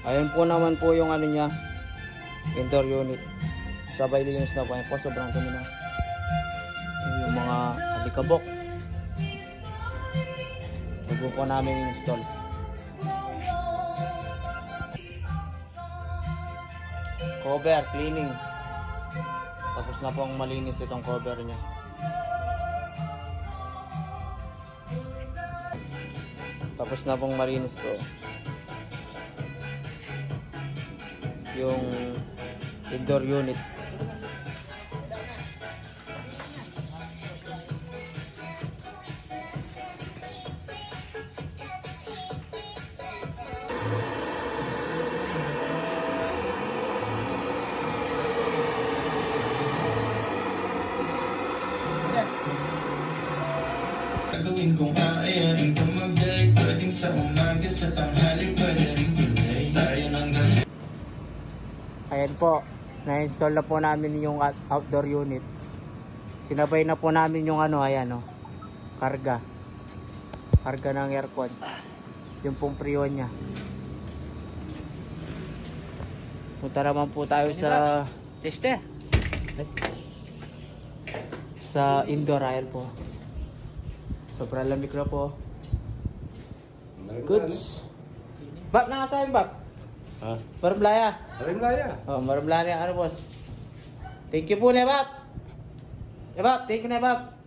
Ayun po naman po yung ano niya, indoor unit. Sabay linis na po. Ayun po, sobrang dumi na. Yung mga alikabok. Bago po namin install. Cover, cleaning. Tapos na pong malinis itong cover niya. Tapos na pong malinis to. Yung indoor unit. Gagawin kong aayarin kung mag-direct. Pwedeng sa umaga, sa tanghali, pwede rin kulay. Tayo ng gabi. Ayan po, na-install na po namin yung outdoor unit. Sinabay na po namin yung ano, ayan o, karga. Karga ng aircon. Yung pong freon nya. Punta naman po tayo sa teste. Sa indoor, ayan po. Sobrang lamig na po. Goods. Bab, nangasahin bab? Ha? Marumlaya. Marumlaya. Oh, marumlaya. Ano boss? Thank you po na bab. Bab, thank you na bab.